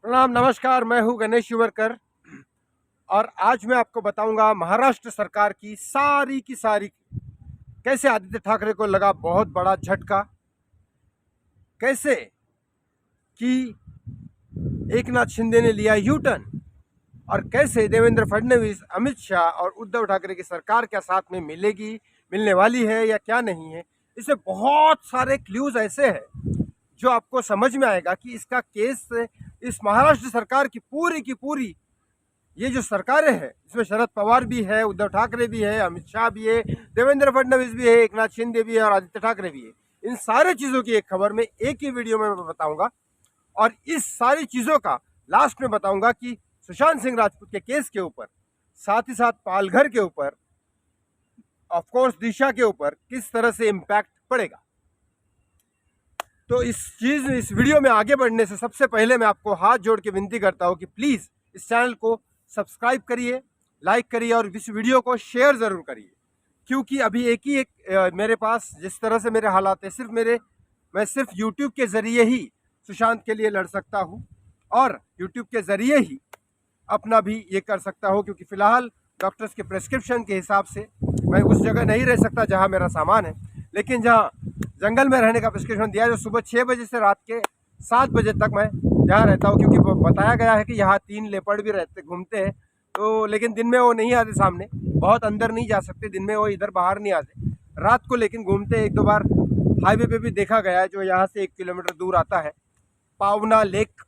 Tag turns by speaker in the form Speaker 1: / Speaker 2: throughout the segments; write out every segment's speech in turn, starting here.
Speaker 1: प्रणाम, नमस्कार। मैं हूं गणेश युवरकर और आज मैं आपको बताऊंगा महाराष्ट्र सरकार की सारी कैसे आदित्य ठाकरे को लगा बहुत बड़ा झटका, कैसे कि एक नाथ शिंदे ने लिया यू टर्न और कैसे देवेंद्र फडणवीस, अमित शाह और उद्धव ठाकरे की सरकार क्या साथ में मिलने वाली है या क्या नहीं है। इसमें बहुत सारे क्ल्यूज ऐसे हैं जो आपको समझ में आएगा कि इसका केस, इस महाराष्ट्र सरकार की पूरी ये जो सरकारें हैं, इसमें शरद पवार भी है, उद्धव ठाकरे भी है, अमित शाह भी है, देवेंद्र फडणवीस भी है, एक नाथ शिंदे भी है और आदित्य ठाकरे भी है। इन सारे चीज़ों की एक खबर में एक ही वीडियो में मैं बताऊंगा और इस सारी चीज़ों का लास्ट में बताऊंगा कि सुशांत सिंह राजपूत के केस के ऊपर, साथ ही साथ पालघर के ऊपर, ऑफकोर्स दिशा के ऊपर किस तरह से इम्पैक्ट पड़ेगा। तो इस वीडियो में आगे बढ़ने से सबसे पहले मैं आपको हाथ जोड़ के विनती करता हूँ कि प्लीज़ इस चैनल को सब्सक्राइब करिए, लाइक करिए और इस वीडियो को शेयर ज़रूर करिए, क्योंकि अभी एक मेरे पास जिस तरह से मेरे हालात है, मैं सिर्फ यूट्यूब के ज़रिए ही सुशांत के लिए लड़ सकता हूँ और यूट्यूब के ज़रिए ही अपना भी ये कर सकता हूँ, क्योंकि फ़िलहाल डॉक्टर्स के प्रेस्क्रिप्शन के हिसाब से मैं उस जगह नहीं रह सकता जहाँ मेरा सामान है, लेकिन जहाँ जंगल में रहने का प्रेस्क्रिप्शन दिया जो सुबह 6 बजे से रात के 7 बजे तक मैं यहाँ रहता हूँ, क्योंकि बताया गया है कि यहाँ 3 लेपर्ड भी घूमते हैं। तो लेकिन दिन में वो नहीं आते सामने, बहुत अंदर नहीं जा सकते, दिन में वो इधर बाहर नहीं आते, रात को लेकिन घूमते। एक दो बार हाईवे पे भी देखा गया है, जो यहाँ से 1 किलोमीटर दूर आता है, पावना लेक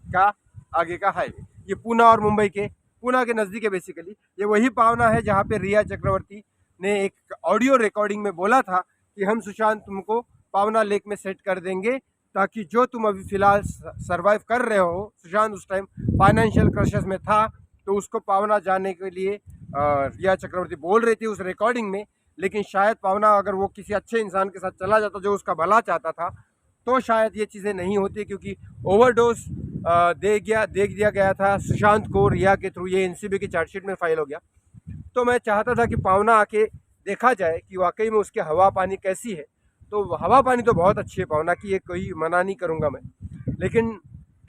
Speaker 1: का आगे का हाईवे। ये पूना और मुंबई के, पूना के नज़दीक है बेसिकली। ये वही पावना है जहाँ पे रिया चक्रवर्ती ने एक ऑडियो रिकॉर्डिंग में बोला था कि हम सुशांत तुमको पावना लेक में सेट कर देंगे, ताकि जो तुम अभी फ़िलहाल सरवाइव कर रहे हो, सुशांत उस टाइम फाइनेंशियल क्रशेस में था, तो उसको पावना जाने के लिए रिया चक्रवर्ती बोल रही थी उस रिकॉर्डिंग में। लेकिन शायद पावना अगर वो किसी अच्छे इंसान के साथ चला जाता जो उसका भला चाहता था, तो शायद ये चीज़ें नहीं होती, क्योंकि ओवरडोज दे दिया गया था सुशांत को रिया के थ्रू। ये एनसीबी की चार्जशीट में फाइल हो गया। तो मैं चाहता था कि पावना आके देखा जाए कि वाकई में उसके हवा पानी कैसी है। तो हवा पानी तो बहुत अच्छी है पावना की, ये कोई मना नहीं करूँगा मैं, लेकिन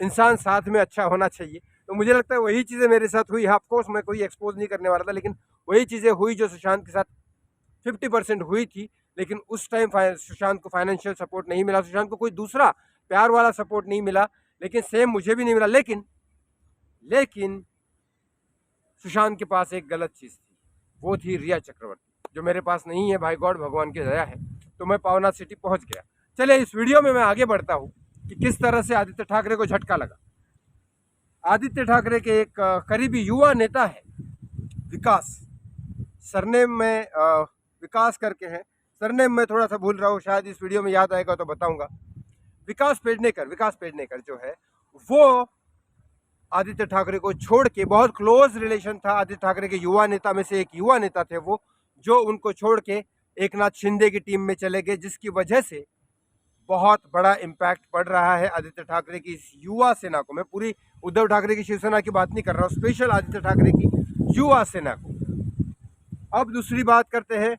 Speaker 1: इंसान साथ में अच्छा होना चाहिए। तो मुझे लगता है वही चीज़ें मेरे साथ हुई। ऑफकोर्स मैं कोई एक्सपोज नहीं करने वाला था, लेकिन वही चीज़ें हुई जो सुशांत के साथ 50% हुई थी। लेकिन उस टाइम सुशांत को फाइनेंशियल सपोर्ट नहीं मिला, सुशांत को कोई दूसरा प्यार वाला सपोर्ट नहीं मिला, लेकिन सेम मुझे भी नहीं मिला। लेकिन सुशांत के पास एक गलत चीज़ थी, वो थी रिया चक्रवर्ती, जो मेरे पास नहीं है। भाई गॉड, भगवान की दया है, तो मैं पावना सिटी पहुंच गया। चलिए इस वीडियो में मैं आगे बढ़ता हूँ कि किस तरह से आदित्य ठाकरे को झटका लगा। आदित्य ठाकरे के एक करीबी युवा नेता है विकास, सरनेम में विकास करके है, सरनेम में थोड़ा सा भूल रहा हूँ, शायद इस वीडियो में याद आएगा तो बताऊंगा। विकास पेडनेकर जो है, वो आदित्य ठाकरे को छोड़ के, बहुत क्लोज रिलेशन था आदित्य ठाकरे के युवा नेता में से एक युवा नेता थे वो, जो उनको छोड़ के एक नाथ शिंदे की टीम में चले गए, जिसकी वजह से बहुत बड़ा इम्पैक्ट पड़ रहा है आदित्य ठाकरे की इस युवा सेना को। मैं पूरी उद्धव ठाकरे की शिवसेना की बात नहीं कर रहा हूँ, स्पेशल आदित्य ठाकरे की युवा सेना को। अब दूसरी बात करते हैं,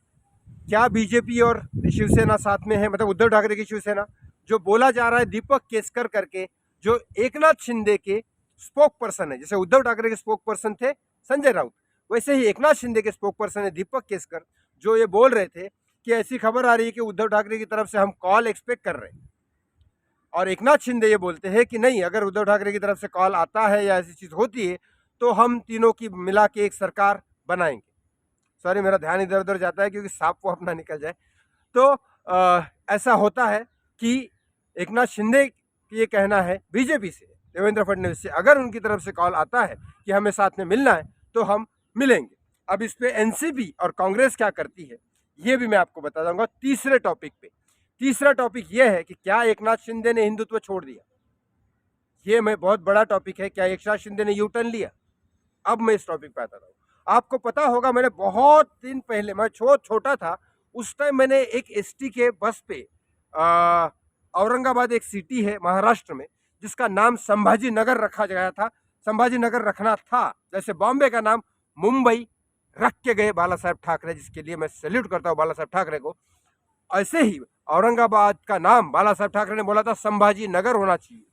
Speaker 1: क्या बीजेपी और शिवसेना साथ में है, मतलब उद्धव ठाकरे की शिवसेना। जो बोला जा रहा है दीपक केसकर करके, जो एक नाथ शिंदे के स्पोक पर्सन है, जैसे उद्धव ठाकरे के स्पोक पर्सन थे संजय राउत, वैसे ही एक नाथ शिंदे के स्पोक पर्सन है दीपक केसकर, जो ये बोल रहे थे कि ऐसी खबर आ रही है कि उद्धव ठाकरे की तरफ से हम कॉल एक्सपेक्ट कर रहे हैं। और एक नाथ शिंदे ये बोलते हैं कि नहीं, अगर उद्धव ठाकरे की तरफ से कॉल आता है या ऐसी चीज़ होती है तो हम तीनों की मिला के एक सरकार बनाएंगे। सॉरी, मेरा ध्यान इधर उधर जाता है क्योंकि सांप वो अपना निकल जाए। तो ऐसा होता है कि एक नाथ शिंदे ये कहना है बीजेपी से, देवेंद्र फडणवीस से, अगर उनकी तरफ से कॉल आता है कि हमें साथ में मिलना है तो हम मिलेंगे। अब इस पे एनसीपी और कांग्रेस क्या करती है ये भी मैं आपको बता दूंगा तीसरे टॉपिक पे। तीसरा टॉपिक ये है कि क्या एक नाथ शिंदे ने हिंदुत्व छोड़ दिया। ये मैं बहुत बड़ा टॉपिक है, क्या एक नाथ शिंदे ने यू टर्न लिया। अब मैं इस टॉपिक पे आता हूँ। आपको पता होगा, मैंने बहुत दिन पहले, मैं छोटा था उस टाइम, मैंने एक एसटी के बस पे औरंगाबाद एक सिटी है महाराष्ट्र में जिसका नाम संभाजी नगर रखा गया था, संभाजी नगर रखना था, जैसे बॉम्बे का नाम मुंबई रख के गए बाला साहेब ठाकरे, जिसके लिए मैं सैल्यूट करता हूँ बाला साहेब ठाकरे को। ऐसे ही औरंगाबाद का नाम बाला साहेब ठाकरे ने बोला था संभाजी नगर होना चाहिए।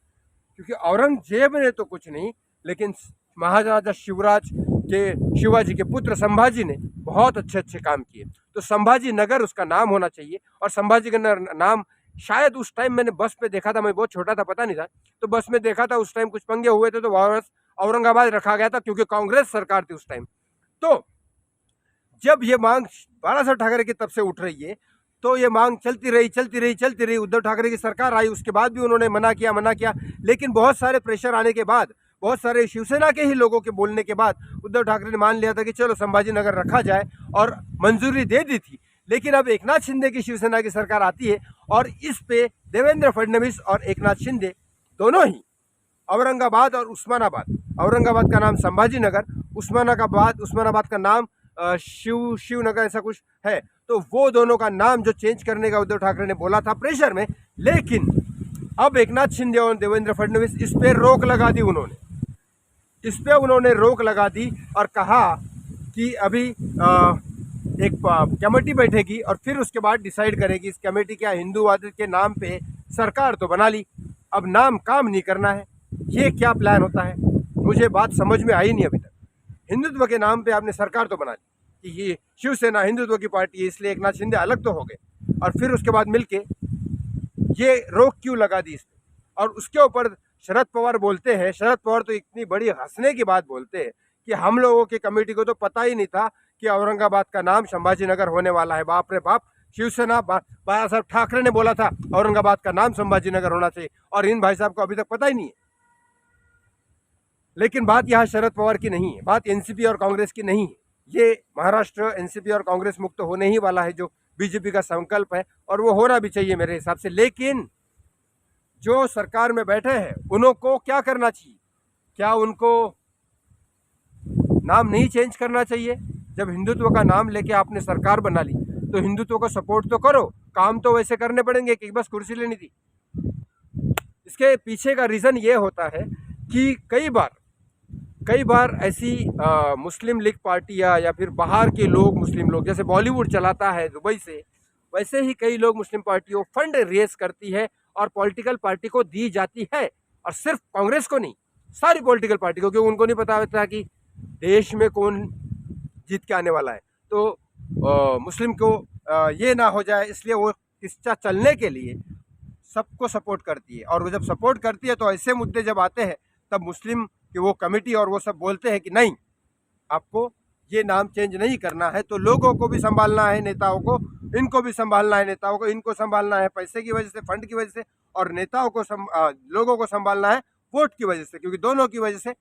Speaker 1: क्योंकि औरंगजेब ने तो कुछ नहीं, लेकिन महाराजा शिवाजी के पुत्र संभाजी ने बहुत अच्छे अच्छे काम किए। तो संभाजी नगर उसका नाम होना चाहिए। और संभाजी का नाम शायद उस टाइम मैंने बस पे देखा था, मैं बहुत छोटा था, पता नहीं था, तो बस में देखा था उस टाइम कुछ पंगे हुए थे तो वापस औरंगाबाद रखा गया था, क्योंकि कांग्रेस सरकार थी उस टाइम। तो जब ये मांग बाला ठाकरे की तरफ से उठ रही है, तो ये मांग चलती रही। उद्धव ठाकरे की सरकार आई, उसके बाद भी उन्होंने मना किया, लेकिन बहुत सारे प्रेशर आने के बाद, बहुत सारे शिवसेना के ही लोगों के बोलने के बाद उद्धव ठाकरे ने मान लिया था कि चलो संभाजी नगर रखा जाए, और मंजूरी दे दी थी। लेकिन अब एकनाथ शिंदे की शिवसेना की सरकार आती है और इस पे देवेंद्र फडणवीस और एकनाथ शिंदे दोनों ही औरंगाबाद और औरंगाबाद का नाम संभाजी नगर, उस्मानाबाद का नाम शिवनगर ऐसा कुछ है, तो वो दोनों का नाम जो चेंज करने का उद्धव ठाकरे ने बोला था प्रेशर में। लेकिन अब एकनाथ शिंदे और देवेंद्र फडणवीस इस पे रोक लगा दी, उन्होंने रोक लगा दी और कहा कि अभी एक कमेटी बैठेगी और फिर उसके बाद डिसाइड करेगी। इस कमेटी क्या हिंदूवाद के नाम पे सरकार तो बना ली, अब नाम काम नहीं करना है, ये क्या प्लान होता है, मुझे बात समझ में आई नहीं अभी तक। हिंदुत्व के नाम पे आपने सरकार तो बना ली कि ये शिवसेना हिंदुत्व की पार्टी है, इसलिए एकनाथ शिंदे अलग तो हो गए, और फिर उसके बाद मिलके ये रोक क्यों लगा दी इस पे। और उसके ऊपर शरद पवार बोलते हैं, शरद पवार तो इतनी बड़ी हंसने की बात बोलते हैं कि हम लोगों की कमेटी को तो पता ही नहीं था कि औरंगाबाद का नाम संभाजी नगर होने वाला है। बाप रे बाप, शिवसेना बाला साहब ठाकरे ने बोला था औरंगाबाद का नाम संभाजी नगर होना चाहिए, और इन भाई साहब को अभी तक पता ही नहीं है। लेकिन बात यहाँ शरद पवार की नहीं है, बात एनसीपी और कांग्रेस की नहीं है। ये महाराष्ट्र एनसीपी और कांग्रेस मुक्त होने ही वाला है, जो बीजेपी का संकल्प है, और वो होना भी चाहिए मेरे हिसाब से। लेकिन जो सरकार में बैठे हैं उनको क्या करना चाहिए? क्या उनको नाम नहीं चेंज करना चाहिए? जब हिंदुत्व का नाम लेके आपने सरकार बना ली तो हिंदुत्व को सपोर्ट तो करो, काम तो वैसे करने पड़ेंगे कि बस कुर्सी लेनी थी। इसके पीछे का रीज़न ये होता है कि कई बार ऐसी मुस्लिम लीग पार्टियाँ या फिर बाहर के लोग, मुस्लिम लोग, जैसे बॉलीवुड चलाता है दुबई से, वैसे ही कई लोग मुस्लिम पार्टियों फंड रेज करती है और पॉलिटिकल पार्टी को दी जाती है, और सिर्फ कांग्रेस को नहीं, सारी पॉलिटिकल पार्टी को, क्योंकि उनको नहीं पता होता कि देश में कौन जीत के आने वाला है। तो मुस्लिम को ये ना हो जाए, इसलिए वो किस्सा चलने के लिए सबको सपोर्ट करती है। और वो जब सपोर्ट करती है तो ऐसे मुद्दे जब आते हैं तब मुस्लिम कि वो कमेटी और वो सब बोलते हैं कि नहीं, आपको ये नाम चेंज नहीं करना है। तो लोगों को भी संभालना है, नेताओं को, इनको भी संभालना है, नेताओं को इनको संभालना है पैसे की वजह से, फंड की वजह से, और नेताओं को लोगों को संभालना है वोट की वजह से, क्योंकि दोनों की वजह से,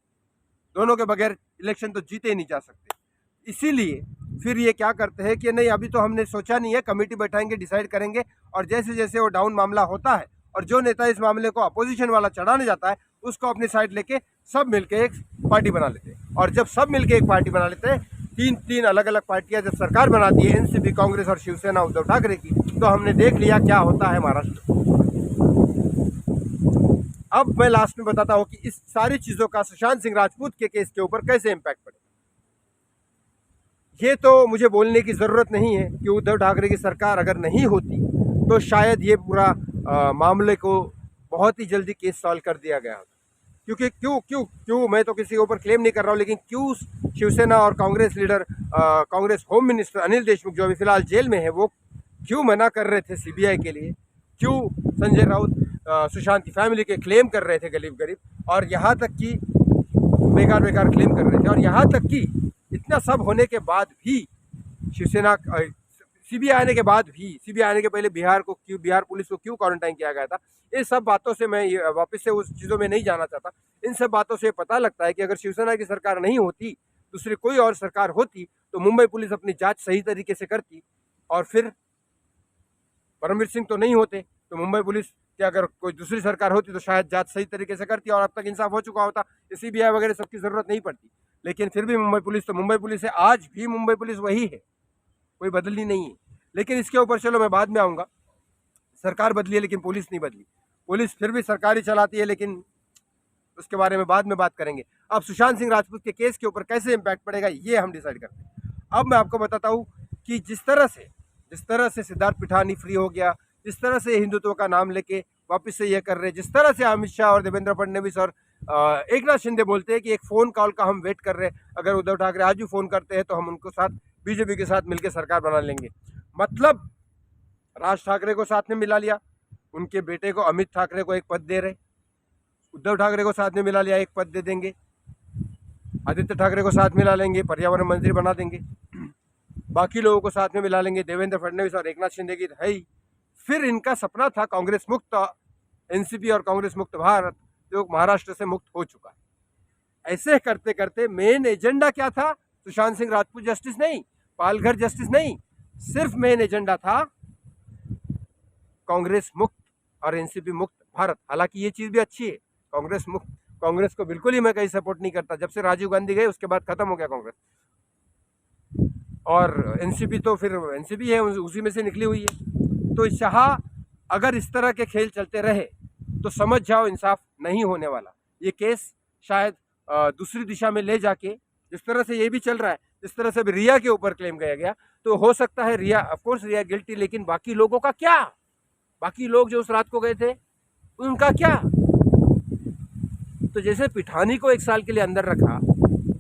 Speaker 1: दोनों के बगैर इलेक्शन तो जीते ही नहीं जा सकते। इसीलिए फिर ये क्या करते हैं कि नहीं, अभी तो हमने सोचा नहीं है, कमेटी बैठाएंगे, डिसाइड करेंगे, और जैसे जैसे वो डाउन मामला होता है और जो नेता इस मामले को अपोजिशन वाला चढ़ाने जाता है उसको अपनी साइड लेके सब मिलके एक पार्टी बना लेते हैं। और जब सब मिलके एक पार्टी बना लेते हैं, तीन अलग अलग पार्टियां जब सरकार बनाती है, एनसीपी, कांग्रेस और शिवसेना उद्धव ठाकरे की, तो हमने देख लिया क्या होता है महाराष्ट्र। अब मैं लास्ट में बताता हूं कि इस सारी चीजों का सुशांत सिंह राजपूत के केस के ऊपर कैसे इम्पैक्ट पड़े। ये तो मुझे बोलने की ज़रूरत नहीं है कि उद्धव ठाकरे की सरकार अगर नहीं होती तो शायद ये पूरा मामले को बहुत ही जल्दी केस सॉल्व कर दिया गया होता। क्योंकि क्यों मैं तो किसी के ऊपर क्लेम नहीं कर रहा हूँ, लेकिन क्यों शिवसेना और Congress leader, Congress home minister Anil Deshmukh जो अभी फिलहाल जेल में है, वो क्यों मना कर रहे थे सीबीआई के लिए? क्यों संजय राउत सुशांत की फैमिली के क्लेम कर रहे थे गरीब, और यहाँ तक कि बेकार क्लेम कर रहे थे, और यहाँ तक कि इतना सब होने के बाद भी शिवसेना, सीबीआई आने के बाद भी, सीबीआई आने के पहले बिहार पुलिस को क्यों क्वारंटाइन किया गया था, ये सब बातों से मैं वापस से उस चीज़ों में नहीं जाना चाहता। इन सब बातों से पता लगता है कि अगर शिवसेना की सरकार नहीं होती, दूसरी कोई और सरकार होती, तो मुंबई पुलिस अपनी जांच सही तरीके से करती, और फिर परमवीर सिंह तो नहीं होते, तो मुंबई पुलिस की अगर कोई दूसरी सरकार होती तो शायद जांच सही तरीके से करती और अब तक इंसाफ हो चुका होता, सीबीआई वगैरह सबकी ज़रूरत नहीं पड़ती। लेकिन फिर भी मुंबई पुलिस है, आज भी मुंबई पुलिस वही है, कोई बदली नहीं है। लेकिन इसके ऊपर चलो मैं बाद में आऊँगा। सरकार बदली है लेकिन पुलिस नहीं बदली, पुलिस फिर भी सरकारी चलाती है, लेकिन उसके बारे में बाद में बात करेंगे। अब सुशांत सिंह राजपूत के केस के ऊपर कैसे इम्पैक्ट पड़ेगा ये हम डिसाइड करते हैं। अब मैं आपको बताता हूँ कि जिस तरह से सिद्धार्थ पिठानी फ्री हो गया, जिस तरह से हिंदुत्व का नाम लेके वापस से ये कर रहे हैं। जिस तरह से अमित शाह और देवेंद्र फडणवीस और एकनाथ शिंदे बोलते हैं कि एक फ़ोन कॉल का हम वेट कर रहे हैं, अगर उद्धव ठाकरे आज भी फ़ोन करते हैं तो हम उनको साथ बीजेपी के साथ मिलकर सरकार बना लेंगे। मतलब राज ठाकरे को साथ में मिला लिया, उनके बेटे को अमित ठाकरे को एक पद दे रहे, उद्धव ठाकरे को साथ में मिला लिया, एक पद दे देंगे, आदित्य ठाकरे को साथ मिला लेंगे, पर्यावरण मंत्री बना देंगे, बाकी लोगों को साथ में मिला लेंगे, देवेंद्र फडणवीस और एकनाथ शिंदे की है ही। फिर इनका सपना था कांग्रेस मुक्त एनसीपी और कांग्रेस मुक्त भारत, जो महाराष्ट्र से मुक्त हो चुका है। ऐसे करते करते मेन एजेंडा क्या था? सुशांत सिंह राजपूत जस्टिस नहीं, पालघर जस्टिस नहीं, सिर्फ मेन एजेंडा था कांग्रेस मुक्त और एनसीपी मुक्त भारत। हालांकि ये चीज़ भी अच्छी है, कांग्रेस मुक्त, कांग्रेस को बिल्कुल ही मैं कहीं सपोर्ट नहीं करता। जब से राजीव गांधी गए उसके बाद खत्म हो गया कांग्रेस, और एनसीपी तो फिर एनसीपी है, उसी में से निकली हुई है। तो शाह अगर इस तरह के खेल चलते रहे तो समझ जाओ इंसाफ नहीं होने वाला। ये केस शायद दूसरी दिशा में ले जाके, जिस तरह से ये भी चल रहा है, जिस तरह से अभी रिया के ऊपर क्लेम किया गया, तो हो सकता है रिया, ऑफकोर्स रिया गिल्टी, लेकिन बाकी लोगों का क्या? बाकी लोग जो उस रात को गए थे उनका क्या? तो जैसे पिठानी को 1 साल के लिए अंदर रखा,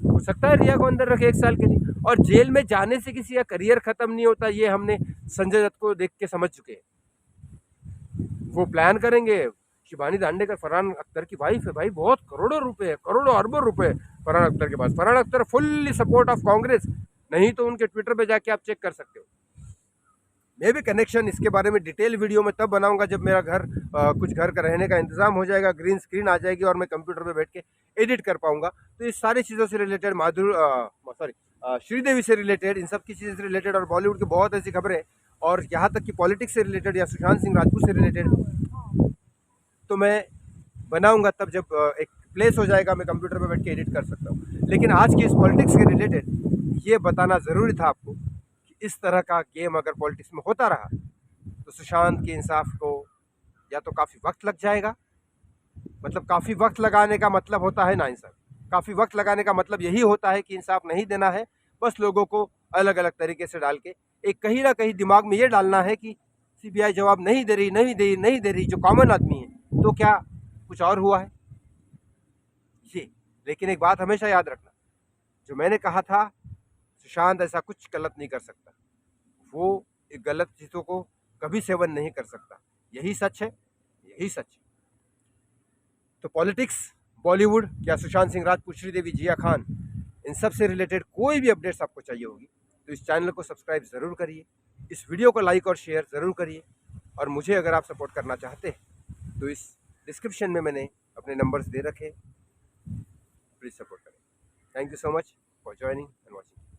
Speaker 1: हो सकता है रिया को अंदर रखे 1 साल के लिए। और जेल में जाने से किसी का करियर खत्म नहीं होता, ये हमने संजय दत्त को देख के समझ चुके हैं। वो प्लान करेंगे। शिवानी दांडेकर फरहान अख्तर की वाइफ है भाई, बहुत करोड़ों रुपए है, करोड़ों अरबों रुपए फरहान अख्तर के पास। Farhan Akhtar fully support of Congress, नहीं तो उनके ट्विटर पे जाके आप चेक कर सकते हो। मैं भी कनेक्शन इसके बारे में डिटेल वीडियो में तब बनाऊंगा जब मेरा घर कुछ घर का रहने का इंतजाम हो जाएगा, ग्रीन स्क्रीन आ जाएगी और मैं कंप्यूटर पे बैठ के एडिट कर पाऊंगा। तो इस सारी चीज़ों से रिलेटेड, श्रीदेवी से रिलेटेड, इन सब की चीज़ों से रिलेटेड, और बॉलीवुड की बहुत ऐसी खबरें, और यहाँ तक कि पॉलिटिक्स से रिलेटेड या सुशांत सिंह राजपूत से रिलेटेड, तो मैं बनाऊंगा तब जब एक प्लेस हो जाएगा, मैं कंप्यूटर पे बैठ के एडिट कर सकता हूँ। लेकिन आज की इस पॉलिटिक्स के रिलेटेड ये बताना ज़रूरी था आपको कि इस तरह का गेम अगर पॉलिटिक्स में होता रहा तो सुशांत के इंसाफ को या तो काफ़ी वक्त लग जाएगा, मतलब काफ़ी वक्त लगाने का मतलब होता है ना इंसाफ, काफ़ी वक्त लगाने का मतलब यही होता है कि इंसाफ नहीं देना है, बस लोगों को अलग अलग तरीके से डाल के एक कहीं ना कहीं दिमाग में ये डालना है कि सीबीआई जवाब नहीं दे रही, जो कॉमन आदमी है, तो क्या कुछ और हुआ है ये। लेकिन एक बात हमेशा याद रखना, जो मैंने कहा था, सुशांत ऐसा कुछ गलत नहीं कर सकता, वो एक गलत चीज़ों को कभी सेवन नहीं कर सकता। यही सच है, यही सच है। तो पॉलिटिक्स, बॉलीवुड या सुशांत सिंह राजपूत, श्रीदेवी, जिया खान, इन सब से रिलेटेड कोई भी अपडेट्स आपको चाहिए होगी तो इस चैनल को सब्सक्राइब ज़रूर करिए, इस वीडियो को लाइक और शेयर ज़रूर करिए, और मुझे अगर आप सपोर्ट करना चाहते हैं तो इस डिस्क्रिप्शन में मैंने अपने नंबर्स दे रखे, प्लीज़ सपोर्ट करें। Thank you so much for joining and watching.